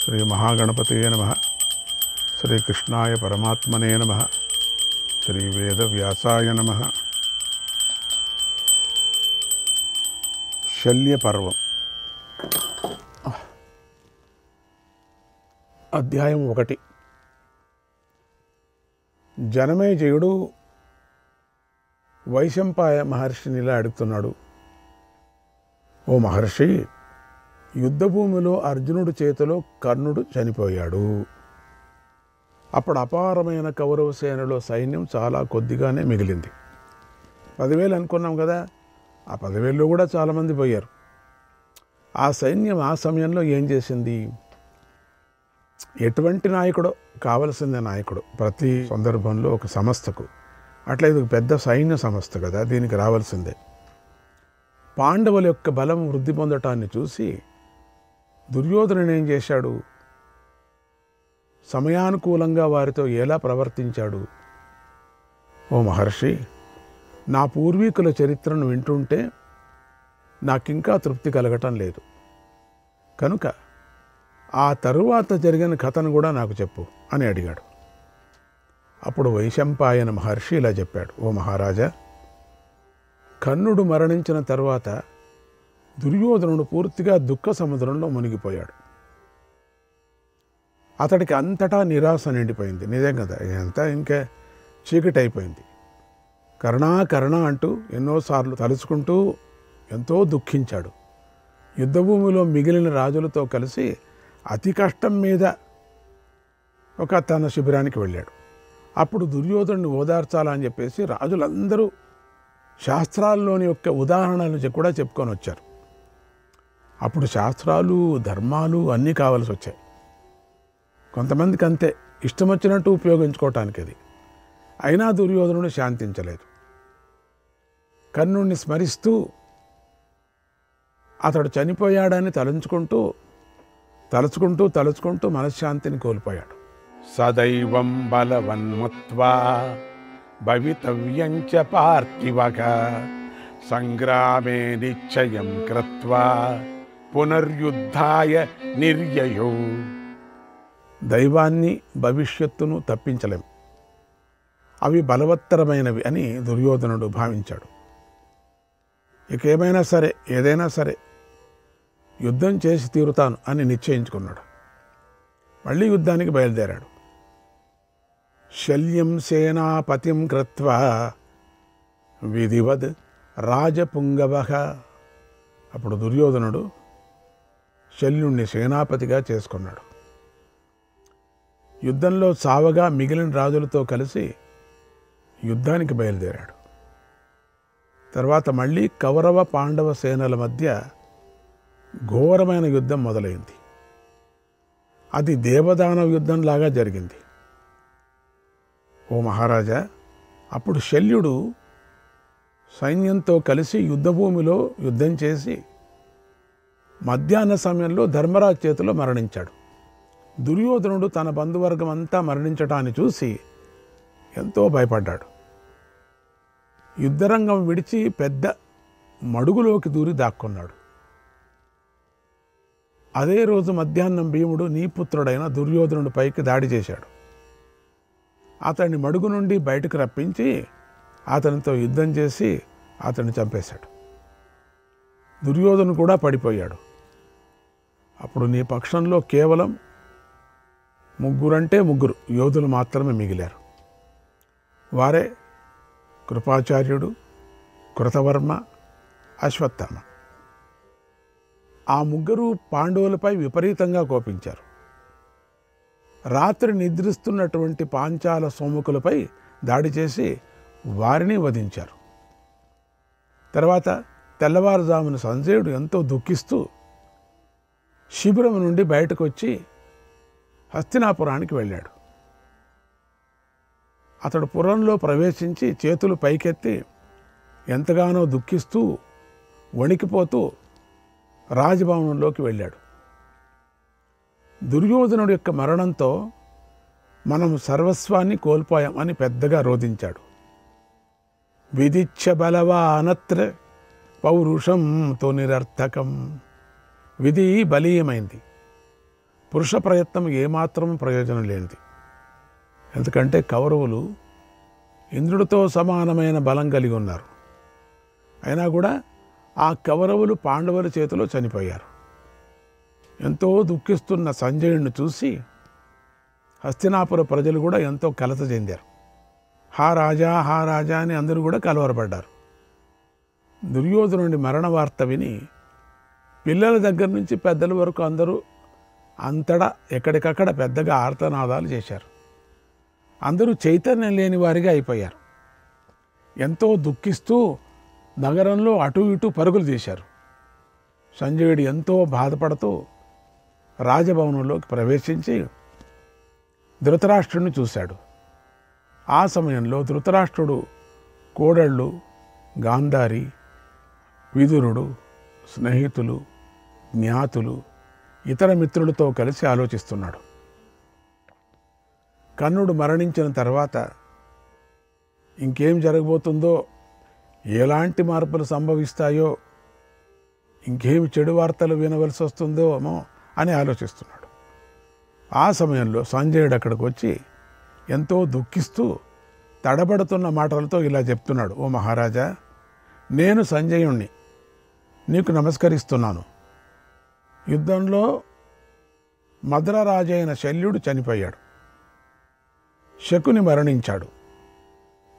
శ్రీ మహాగణపతయే నమః. శ్రీకృష్ణాయ పరమాత్మనే నమః. శ్రీ వేదవ్యాసాయ నమః. శల్యపర్వం అధ్యాయం 1. జనమేజయుడు వైశంపాయ మహర్షిని ఇలా అడుగుతున్నాడు. ఓ మహర్షి, యుద్ధభూమిలో అర్జునుడి చేతిలో కర్ణుడు చనిపోయాడు. అప్పుడు అపారమైన కౌరవ సేనలో సైన్యం చాలా కొద్దిగానే మిగిలింది. 10,000 అనుకున్నాం కదా, ఆ 10,000లో కూడా చాలామంది పోయారు. ఆ సైన్యం ఆ సమయంలో ఏం చేసింది? ఎటువంటి నాయకుడో కావలసిందే నాయకుడు ప్రతి సందర్భంలో ఒక సంస్థకు. అట్లా ఇది పెద్ద సైన్య సంస్థ కదా, దీనికి రావాల్సిందే. పాండవుల యొక్క బలం వృద్ధి పొందటాన్ని చూసి దుర్యోధనుడు ఏం చేశాడు? సమయానుకూలంగా వారితో ఎలా ప్రవర్తించాడు? ఓ మహర్షి, నా పూర్వీకుల చరిత్రను వింటుంటే నాకింకా తృప్తి కలగటం లేదు. కనుక ఆ తరువాత జరిగిన కథను కూడా నాకు చెప్పు అని అడిగాడు. అప్పుడు వైశంపాయన మహర్షి ఇలా చెప్పాడు. ఓ మహారాజా, కర్ణుడు మరణించిన తర్వాత దుర్యోధనుడు పూర్తిగా దుఃఖ సముద్రంలో మునిగిపోయాడు. అతడికి అంతటా నిరాశ నిండిపోయింది. నిజం కదా, అంతా ఇంకా చీకటి అయిపోయింది. కర్ణ అంటూ ఎన్నోసార్లు తలుచుకుంటూ ఎంతో దుఃఖించాడు. యుద్ధభూమిలో మిగిలిన రాజులతో కలిసి అతి కష్టం మీద తన శిబిరానికి వెళ్ళాడు. అప్పుడు దుర్యోధనుడిని ఓదార్చాలని చెప్పేసి రాజులందరూ శాస్త్రాల్లోని యొక్క ఉదాహరణలు కూడా చెప్పుకొని వచ్చారు. అప్పుడు శాస్త్రాలు, ధర్మాలు అన్నీ కావాల్సి వచ్చాయి. కొంతమందికి అంతే ఇష్టం వచ్చినట్టు ఉపయోగించుకోవటానికి అది. అయినా దుర్యోధనుడు శాంతించలేదు. కర్ణుడిని స్మరిస్తూ అతడు చనిపోయాడని తలుచుకుంటూ మనశ్శాంతిని కోల్పోయాడు. సదైవం బలవన్మత్వా భవితవ్యం చ పార్థివః సంగ్రామే నిశ్చయం కృత్వా పునర్యుద్ధాయ నిర్యయో. దైవాన్ని, భవిష్యత్తును తప్పించలేం, అవి బలవత్తరమైనవి అని దుర్యోధనుడు భావించాడు. ఏదైనా సరే యుద్ధం చేసి తీరుతాను అని నిశ్చయించుకున్నాడు. మళ్ళీ యుద్ధానికి బయలుదేరాడు. శల్యం సేనాపతిం కృత్వా విధివద్ రాజపుంగవః. అప్పుడు దుర్యోధనుడు శల్యుణ్ణి సేనాపతిగా చేసుకున్నాడు. యుద్ధంలో చావగా మిగిలిన రాజులతో కలిసి యుద్ధానికి బయలుదేరాడు. తర్వాత మళ్ళీ కౌరవ పాండవ సేనల మధ్య ఘోరమైన యుద్ధం మొదలైంది. అది దేవదానవ యుద్ధంలాగా జరిగింది. ఓ మహారాజా, అప్పుడు శల్యుడు సైన్యంతో కలిసి యుద్ధభూమిలో యుద్ధం చేసి మధ్యాహ్న సమయంలో ధర్మరాజు చేతిలో మరణించాడు. దుర్యోధనుడు తన బంధువర్గం అంతా మరణించటాన్ని చూసి ఎంతో భయపడ్డాడు. యుద్ధరంగం విడిచి పెద్ద మడుగులోకి దూరి దాక్కున్నాడు. అదే రోజు మధ్యాహ్నం భీముడు నీ పుత్రుడైన దుర్యోధనుడి పైకి దాడి చేశాడు. అతన్ని మడుగు నుండి బయటకు రప్పించి అతనితో యుద్ధం చేసి అతన్ని చంపేశాడు. దుర్యోధను కూడా పడిపోయాడు. అప్పుడు నీ పక్షంలో కేవలం 3 యోధులు మాత్రమే మిగిలారు. వారే కృపాచార్యుడు, కృతవర్మ, అశ్వత్థామ. ఆ 3 పాండవులపై విపరీతంగా కోపించారు. రాత్రి నిద్రిస్తున్నటువంటి పాంచాల సోముకులపై దాడి చేసి వారిని వధించారు. తర్వాత తెల్లవారుజామున సంజయుడు ఎంతో దుఃఖిస్తూ శిబిరం నుండి బయటకు వచ్చి హస్తినాపురానికి వెళ్ళాడు. అతడు పురంలో ప్రవేశించి చేతులు పైకెత్తి ఎంతగానో దుఃఖిస్తూ వణికిపోతూ రాజభవనంలోకి వెళ్ళాడు. దుర్యోధనుడి యొక్క మరణంతో మనం సర్వస్వాన్ని కోల్పోయాం అని పెద్దగా రోధించాడు. విదిచ్ఛ బలవానత్ర పౌరుషం తో నిరర్థకం. విధి బలీయమైంది, పురుష ప్రయత్నం ఏమాత్రం ప్రయోజనం లేనిది. ఎందుకంటే కౌరవులు ఇంద్రుడితో సమానమైన బలం కలిగి ఉన్నారు. అయినా కూడా ఆ కౌరవులు పాండవుల చేతిలో చనిపోయారు. ఎంతో దుఃఖిస్తున్న సంజయుడిని చూసి హస్తినాపుర ప్రజలు కూడా ఎంతో కలత చెందారు. హా రాజా, హా రాజా అని అందరూ కూడా కలవరపడ్డారు. దుర్యోధనుడి మరణ వార్త విని పిల్లల దగ్గర నుంచి పెద్దల వరకు అందరూ అంతటా ఎక్కడికక్కడ పెద్దగా ఆర్తనాదాలు చేశారు. అందరూ చైతన్యం లేని వారిగా అయిపోయారు. ఎంతో దుఃఖిస్తూ నగరంలో అటు ఇటు పరుగులు తీశారు. సంజయుడు ఎంతో బాధపడుతూ రాజభవనంలోకి ప్రవేశించి ధృతరాష్ట్రుడిని చూశాడు. ఆ సమయంలో ధృతరాష్ట్రుడు కోడళ్ళు, గాంధారి, విదురుడు, స్నేహితులు, జ్ఞాతులు, ఇతర మిత్రులతో కలిసి ఆలోచిస్తున్నాడు. కర్ణుడు మరణించిన తర్వాత ఇంకేం జరగబోతుందో, ఎలాంటి మార్పులు సంభవిస్తాయో, ఇంకేమి చెడు వార్తలు వినవలసి వస్తుందో ఏమో అని ఆలోచిస్తున్నాడు. ఆ సమయంలో సంజయుడు అక్కడికి వచ్చి ఎంతో దుఃఖిస్తూ తడబడుతున్న మాటలతో ఇలా చెప్తున్నాడు. ఓ మహారాజా, నేను సంజయుణ్ణి, నీకు నమస్కరిస్తున్నాను. యుద్ధంలో మద్రరాజు అయిన శల్యుడు చనిపోయాడు. శకుని మరణించాడు.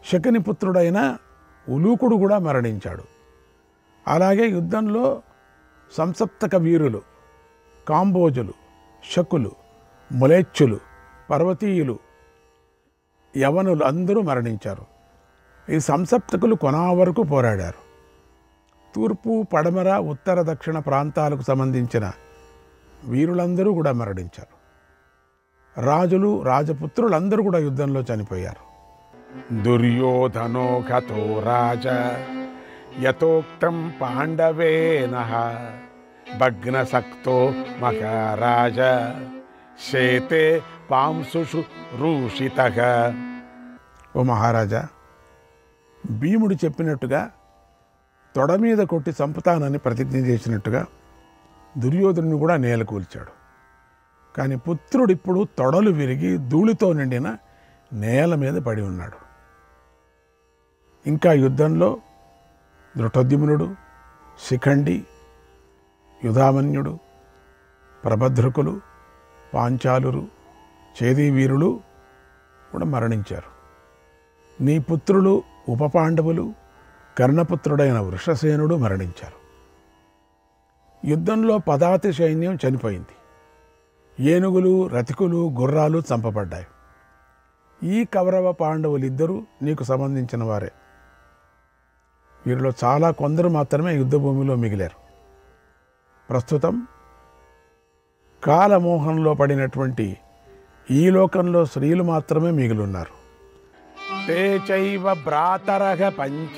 శకుని పుత్రుడైన ఉలూకుడు కూడా మరణించాడు. అలాగే యుద్ధంలో సంసప్తక వీరులు, కాంబోజులు, శకులు, ములేచ్చులు, పర్వతీయులు, యవనులు అందరూ మరణించారు. ఈ సంసప్తకులు కొనా వరకు పోరాడారు. తూర్పు, పడమర, ఉత్తర, దక్షిణ ప్రాంతాలకు సంబంధించిన వీరులందరూ కూడా మరణించారు. రాజులు, రాజపుత్రులందరూ కూడా యుద్ధంలో చనిపోయారు. దుర్యోధనో గతో రాజ యథోక్తం పాండవేనః భగ్నసక్తో మహారాజ శేతే పాంసుషు రూషితః. ఓ మహారాజా, భీముడు చెప్పినట్టుగా తొడ మీద కొట్టి చంపుతానని ప్రతిజ్ఞ చేసినట్టుగా దుర్యోధనుని కూడా నేలకూల్చాడు. కానీ పుత్రుడిప్పుడు తొడలు విరిగి ధూళితో నిండిన నేల మీద పడి ఉన్నాడు. ఇంకా యుద్ధంలో దృఢోద్యుమ్నుడు, శిఖండి, యుధామన్యుడు, ప్రభద్రుకులు, పాంచాలురు, చేదీవీరులు కూడా మరణించారు. నీ పుత్రులు ఉపపాండవులు, కర్ణపుత్రుడైన వృషసేనుడు మరణించారు. యుద్ధంలో పదాతి సైన్యం చనిపోయింది. ఏనుగులు, రతికులు, గుర్రాలు చంపబడ్డాయి. ఈ కౌరవ పాండవులిద్దరూ నీకు సంబంధించిన వారే. వీరిలో చాలా కొందరు మాత్రమే యుద్ధభూమిలో మిగిలారు. ప్రస్తుతం కాలమోహంలో పడినటువంటి ఈ లోకంలో స్త్రీలు మాత్రమే మిగిలిన్నారు. తే చైవ భ్రాతరః పంచ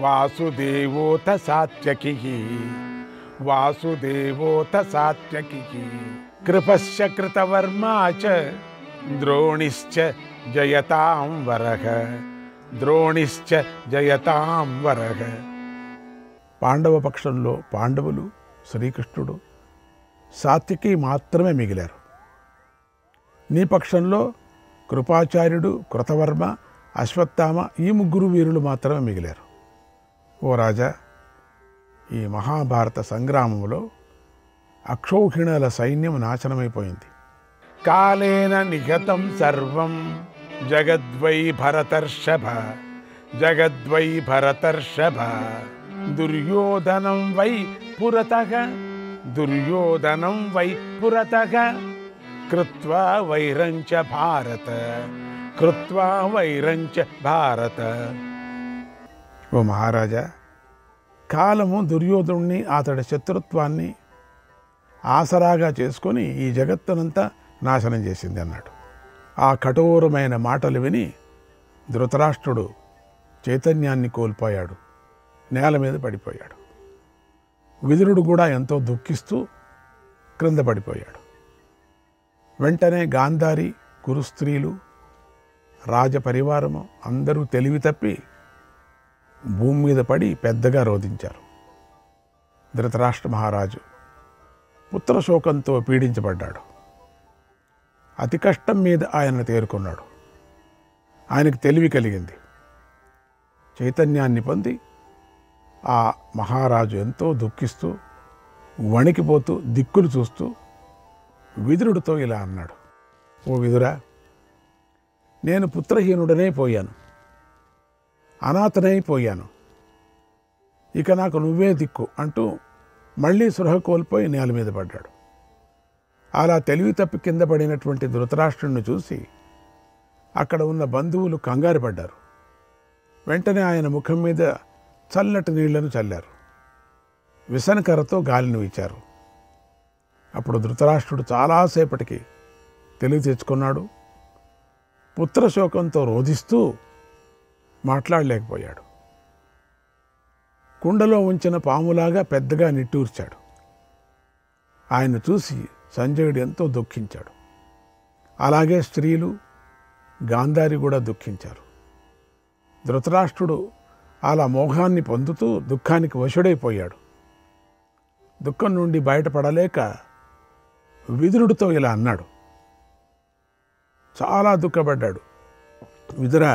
వాసుదేవోత సాత్యకిః వాసుదేవోత సాత్యకిః కృపశ్చ కృతవర్మా చ ద్రోణిశ్చ జయతాం వరః ద్రోణిశ్చ జయతాం వరః. పాండవ పక్షంలో పాండవులు, శ్రీకృష్ణుడు, సాత్యకి మాత్రమే మిగిలారు. నీ పక్షంలో కృపాచార్యుడు, కృతవర్మ, అశ్వత్థామ ఈ ముగ్గురు వీరులు మాత్రమే మిగిలారు. ఓ రాజా, ఈ మహాభారత సంగ్రామంలో అక్షౌహిణుల సైన్యం నాశనమైపోయింది. కాలేన నిగతం సర్వం జగద్వై భరతర్షభ జగద్వై భరతర్షభ దుర్యోధనం వై పురతః దుర్యోధనం వై పురతః కృత్వా వైరంచ భారత కృత్వా వైరంచ భారత. ఓ మహారాజా, కాలము దుర్యోధనుణ్ణి, అతడి శత్రుత్వాన్ని ఆసరాగా చేసుకొని ఈ జగత్తునంతా నాశనం చేసింది అన్నాడు. ఆ కఠోరమైన మాటలు విని ధృతరాష్ట్రుడు చైతన్యాన్ని కోల్పోయాడు, నేల మీద పడిపోయాడు. విదురుడు కూడా ఎంతో దుఃఖిస్తూ క్రింద పడిపోయాడు. వెంటనే గాంధారి, కురుస్త్రీలు, రాజపరివారము అందరూ తెలివి తప్పి భూమి మీద పడి పెద్దగా రోధించారు. ధృతరాష్ట్ర మహారాజు పుత్రశోకంతో పీడించబడ్డాడు. అతి కష్టం మీద ఆయన తేరుకున్నాడు. ఆయనకు తెలివి కలిగింది. చైతన్యాన్ని పొంది ఆ మహారాజు ఎంతో దుఃఖిస్తూ వణికిపోతూ దిక్కులు చూస్తూ విదురుడితో ఇలా అన్నాడు, ఓ విదురా, నేను పుత్రహీనుడనే పోయాను, అనాథనై పోయాను, ఇక నాకు నువ్వే దిక్కు అంటూ మళ్ళీ సృహ కోల్పోయి నేల మీద పడ్డాడు. అలా తెలివి తప్పి కింద పడినటువంటి ధృతరాష్ట్రుడిని చూసి అక్కడ ఉన్న బంధువులు కంగారు పడ్డారు. వెంటనే ఆయన ముఖం మీద చల్లటి నీళ్లను చల్లారు. విసనకర్రతో గాలిని వీచారు. అప్పుడు ధృతరాష్ట్రుడు చాలాసేపటికి తెలివి తెచ్చుకున్నాడు. పుత్రశోకంతో రోధిస్తూ మాట్లాడలేకపోయాడు. కుండలో ఉంచిన పాములాగా పెద్దగా నిట్టూర్చాడు. ఆయన చూసి సంజయుడు ఎంతో దుఃఖించాడు. అలాగే స్త్రీలు, గాంధారి కూడా దుఃఖించారు. ధృతరాష్ట్రుడు అలా మోహాన్ని పొందుతూ దుఃఖానికి వశుడైపోయాడు. దుఃఖం నుండి బయటపడలేక విదురుడితో ఇలా అన్నాడు. చాలా దుఃఖపడ్డాడు. విదురా,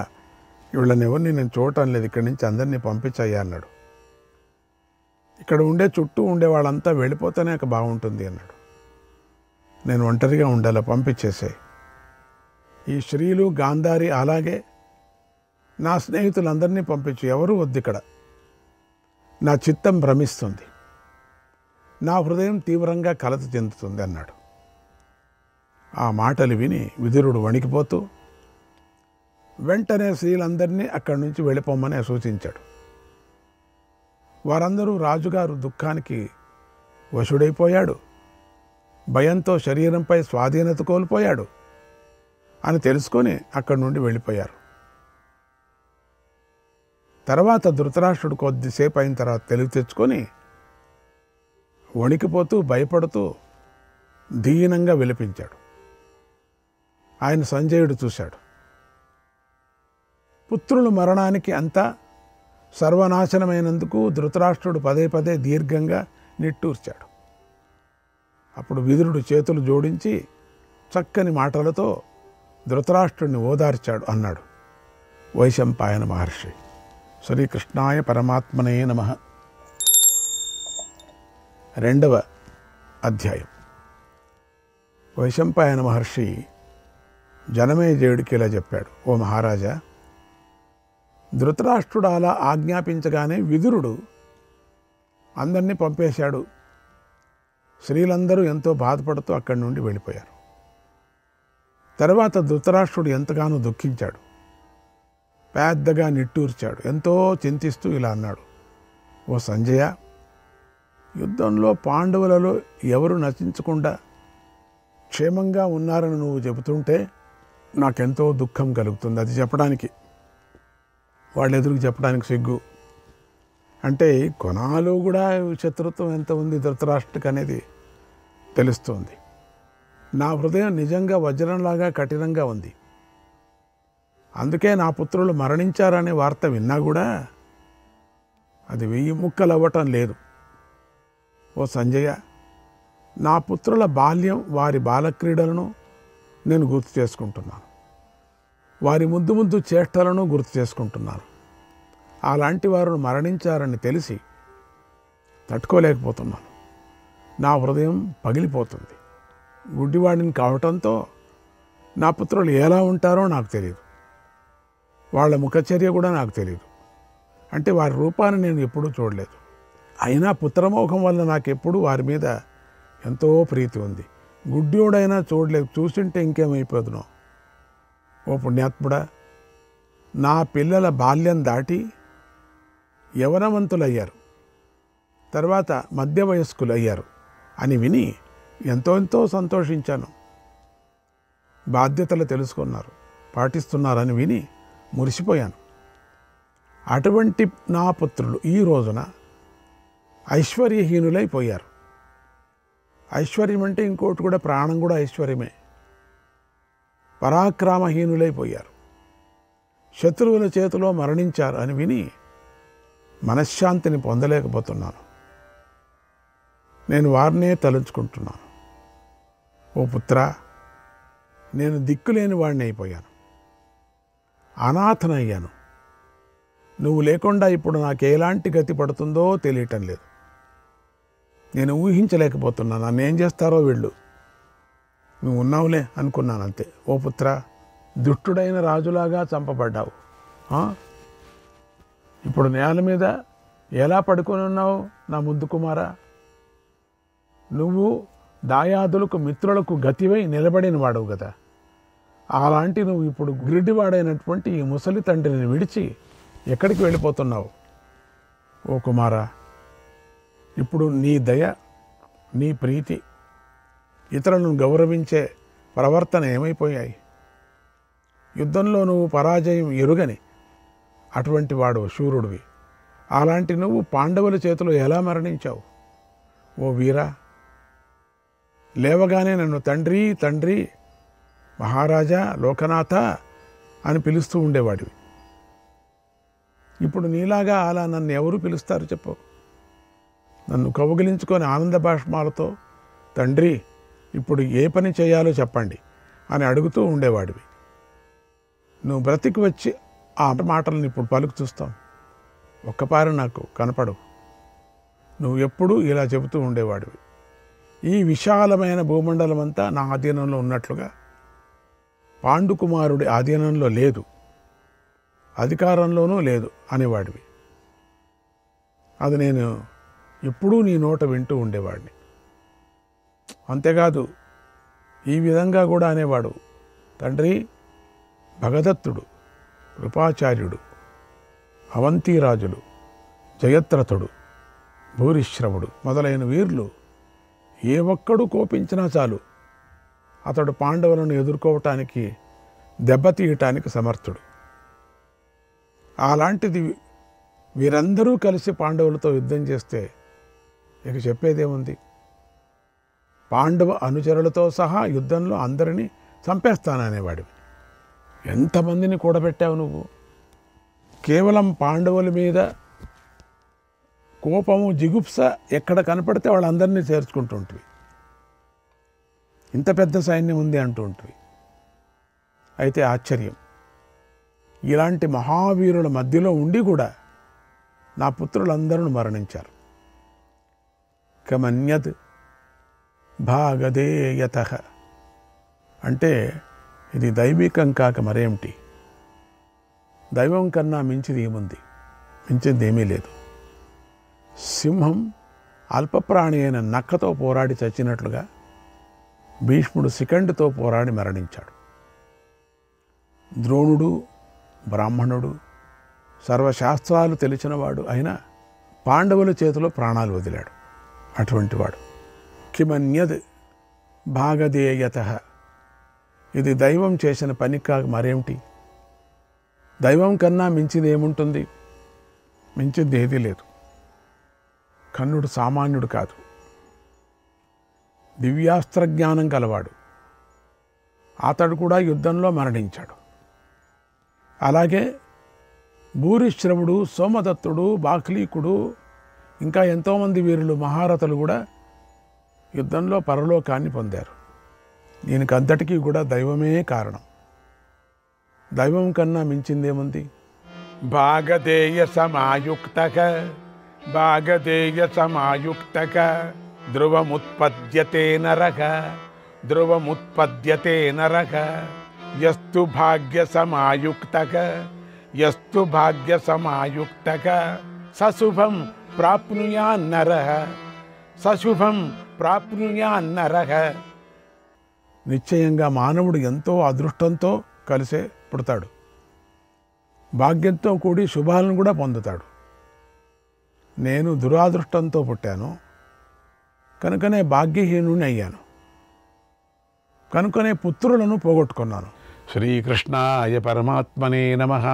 వీళ్ళని ఎవరిని నేను చూడటం లేదు, ఇక్కడి నుంచి అందరినీ పంపించయ్యా అన్నాడు. ఇక్కడ ఉండే చుట్టూ ఉండే వాళ్ళంతా వెళ్ళిపోతేనే బాగుంటుంది అన్నాడు. నేను ఒంటరిగా ఉండాలా, పంపించేసాయి. ఈ స్త్రీలు, గాంధారి, అలాగే నా స్నేహితులందరినీ పంపించు, ఎవరూ వద్దు ఇక్కడ, నా చిత్తం భ్రమిస్తుంది, నా హృదయం తీవ్రంగా కలత చెందుతుంది అన్నాడు. ఆ మాటలు విని విదురుడు వణికిపోతూ వెంటనే స్త్రీలందరినీ అక్కడి నుంచి వెళ్ళిపోమని సూచించాడు. వారందరూ రాజుగారు దుఃఖానికి వశుడైపోయాడు, భయంతో శరీరంపై స్వాధీనత కోల్పోయాడు అని తెలుసుకొని అక్కడి నుండి వెళ్ళిపోయారు. తర్వాత ధృతరాష్ట్రుడు కొద్దిసేపు అయిన తర్వాత తెలివి తెచ్చుకొని వణికిపోతూ భయపడుతూ దీనంగా విలపించాడు. ఆయన సంజయుడు చూశాడు. పుత్రుల మరణానికి అంతా సర్వనాశనమైనందుకు ధృతరాష్ట్రుడు పదే పదే దీర్ఘంగా నిట్టూర్చాడు. అప్పుడు విదురుడు చేతులు జోడించి చక్కని మాటలతో ధృతరాష్ట్రుడిని ఓదార్చాడు. అన్నాడు, వైశంపాయన మహర్షి, శ్రీకృష్ణాయ పరమాత్మనే నమః. 2వ అధ్యాయం. వైశంపాయన మహర్షి జనమేజయుడికి ఇలా చెప్పాడు, ఓ మహారాజా, ధృతరాష్ట్రుడు అలా ఆజ్ఞాపించగానే విదురుడు అందరినీ పంపేశాడు. స్త్రీలందరూ ఎంతో బాధపడుతూ అక్కడి నుండి వెళ్ళిపోయారు. తర్వాత ధృతరాష్ట్రుడు ఎంతగానో దుఃఖించాడు, పెద్దగా నిట్టూర్చాడు, ఎంతో చింతిస్తూ ఇలా అన్నాడు, ఓ సంజయ, యుద్ధంలో పాండవులలో ఎవరు నశించకుండా క్షేమంగా ఉన్నారని నువ్వు చెబుతుంటే నాకెంతో దుఃఖం కలుగుతుంది. అది చెప్పడానికి, వాళ్ళ ఎదురుకు చెప్పడానికి సిగ్గు. అంటే కొనాలో కూడా శత్రుత్వం ఎంత ఉంది ధృతరాష్ట్రుడికి అనేది తెలుస్తుంది. నా హృదయం నిజంగా వజ్రంలాగా కఠినంగా ఉంది. అందుకే నా పుత్రులు మరణించారనే వార్త విన్నా కూడా అది 1000 ముక్కలు అవ్వటం లేదు. ఓ సంజయ, నా పుత్రుల బాల్యం, వారి బాలక్రీడలను నేను గుర్తు చేసుకుంటున్నాను, వారి ముద్దు ముద్దు చేష్టలను గుర్తు చేసుకుంటున్నాను. అలాంటి వారు మరణించారని తెలిసి తట్టుకోలేకపోతున్నాను. నా హృదయం పగిలిపోతుంది. గుడ్డివాడిని కావటంతో నా పుత్రులు ఎలా ఉంటారో నాకు తెలియదు, వాళ్ళ ముఖచర్య కూడా నాకు తెలియదు. అంటే వారి రూపాన్ని నేను ఎప్పుడూ చూడలేదు. అయినా పుత్రమోహం వల్ల నాకెప్పుడు వారి మీద ఎంతో ప్రీతి ఉంది. గుడ్డివాడైనా చూడలేదు, చూసింటే ఇంకేమైపోదునో. ఓ పుణ్యాత్ముడా, నా పిల్లల బాల్యం దాటి యవనవంతులయ్యారు, తర్వాత మధ్య వయస్కులు అయ్యారు అని విని ఎంతో సంతోషించాను. బాధ్యతలు తెలుసుకున్నారు, పాటిస్తున్నారని విని మురిసిపోయాను. అటువంటి నా పుత్రులు ఈ రోజున ఐశ్వర్యహీనులైపోయారు. ఐశ్వర్యం అంటే ఇంకోటి కూడా, ప్రాణం కూడా ఐశ్వర్యమే. పరాక్రమహీనులైపోయారు, శత్రువుల చేతిలో మరణించారు అని విని మనశ్శాంతిని పొందలేకపోతున్నాను. నేను వారినే తలుచుకుంటున్నాను. ఓ పుత్ర, నేను దిక్కులేని వాడిని అయిపోయాను, అనాథనయ్యాను. నువ్వు లేకుండా ఇప్పుడు నాకు ఎలాంటి గతి పడుతుందో తెలియటం లేదు. నేను ఊహించలేకపోతున్నాను. నన్ను ఏం చేస్తారో వీళ్ళు. నువ్వు ఉన్నావులే అనుకున్నాను అంతే. ఓ పుత్ర, దుష్టుడైన రాజులాగా చంపబడ్డావు. ఇప్పుడు నేల మీద ఎలా పడుకొని ఉన్నావు నా ముద్దు కుమారా? నువ్వు దాయాదులకు మిత్రులకు గతివై నిలబడిన వాడవు కదా. అలాంటి నువ్వు ఇప్పుడు గ్రిడ్డివాడైనటువంటి ఈ ముసలి తండ్రిని విడిచి ఎక్కడికి వెళ్ళిపోతున్నావు? ఓ కుమారా, ఇప్పుడు నీ దయ, నీ ప్రీతి, ఇతరులను గౌరవించే ప్రవర్తన ఏమైపోయాయి? యుద్ధంలో నువ్వు పరాజయం ఎరుగని అటువంటి వాడు శూరుడివి. అలాంటి నువ్వు పాండవుల చేతిలో ఎలా మరణించావు? ఓ వీరా, లేవగానే నన్ను తండ్రి తండ్రి, మహారాజా, లోకనాథ అని పిలుస్తూ ఉండేవాడివి. ఇప్పుడు నీలాగా అలా నన్ను ఎవరు పిలుస్తారు చెప్పు? నన్ను కౌగిలించుకొని ఆనంద బాష్మాలతో తండ్రి ఇప్పుడు ఏ పని చేయాలో చెప్పండి అని అడుగుతూ ఉండేవాడివి. నువ్వు బ్రతికి వచ్చి ఆ మాటలను ఇప్పుడు పలుకు చూస్తాం. ఒక్కపారి నాకు కనపడవు. నువ్వు ఎప్పుడూ ఇలా చెబుతూ ఉండేవాడివి. ఈ విశాలమైన భూమండలం అంతా నా ఆధీనంలో ఉన్నట్లుగా పాండుకుమారుడి ఆధీనంలో లేదు, అధికారంలోనూ లేదు అనేవాడివి. అది నేను ఎప్పుడూ నీ నోట వింటూ ఉండేవాడిని. అంతేకాదు ఈ విధంగా కూడా అనేవాడు, తండ్రి భగదత్తుడు, కృపాచార్యుడు, అవంతిరాజులు, జయత్రథుడు, భూరిశ్రవుడు మొదలైన వీరులు ఏ ఒక్కడు కోపించినా చాలు అతడు పాండవులను ఎదుర్కోవటానికి, దెబ్బతీయటానికి సమర్థుడు. అలాంటిది వీరందరూ కలిసి పాండవులతో యుద్ధం చేస్తే ఇక చెప్పేదేముంది? పాండవ అనుచరులతో సహా యుద్ధంలో అందరినీ చంపేస్తాననేవాడివి. ఎంతమందిని కూడబెట్టావు నువ్వు? కేవలం పాండవుల మీద కోపము, జిగుప్స ఎక్కడ కనపడితే వాళ్ళందరినీ చేర్చుకుంటూ ఉంటుంది. ఇంత పెద్ద సైన్యం ఉంది అంటూ ఉంటుంది. అయితే ఆశ్చర్యం, ఇలాంటి మహావీరుల మధ్యలో ఉండి కూడా నా పుత్రులందరూ మరణించారు. కమన్యద్ భాగదేయత అంటే ఇది దైవికం కాక మరేమిటి? దైవం కన్నా మించిది ఏముంది? మించింది ఏమీ లేదు. సింహం అల్పప్రాణి అయిన నక్కతో పోరాడి చచ్చినట్లుగా భీష్ముడు శిఖండితో పోరాడి మరణించాడు. ద్రోణుడు బ్రాహ్మణుడు, సర్వశాస్త్రాలు తెలిసినవాడు అయినా పాండవుల చేతిలో ప్రాణాలు వదిలాడు. అటువంటి వాడు కిమన్యద్ భాగదేయత, ఇది దైవం చేసిన పని కాక మరేమిటి? దైవం కన్నా మించిది ఏముంటుంది? మించింది ఏదీ లేదు. కర్ణుడు సామాన్యుడు కాదు, దివ్యాస్త్ర జ్ఞానం కలవాడు. అతడు కూడా యుద్ధంలో మరణించాడు. అలాగే భూరిశ్రవుడు, సోమదత్తుడు, బాక్లీకుడు, ఇంకా ఎంతోమంది వీరులు, మహారథులు కూడా యుద్ధంలో పరలోకాన్ని పొందారు. దీనికి అంతటికీ కూడా దైవమే కారణం. దైవం కన్నా మించిందేముంది? భాగదేయ సమాయుక్తక భాగదేయ సమాయుక్తక ధ్రువముత్పద్యతే నరక ధ్రువముత్పద్యతే నరక యస్తు భాగ్య సమాయుక్తక యస్తు భాగ్య సమాయుక్తక సశుభం ప్రాప్నుయాన్నరః సశుభం ప్రాప్నుయాన్నరః. నిశ్చయంగా మానవుడు ఎంతో అదృష్టంతో కలిసే పుడతాడు, భాగ్యంతో కూడి శుభాలను కూడా పొందుతాడు. నేను దురాదృష్టంతో పుట్టాను కనుకనే భాగ్యహీనుని అయ్యాను, కనుకనే పుత్రులను పోగొట్టుకున్నాను. శ్రీకృష్ణాయ పరమాత్మనే నమః.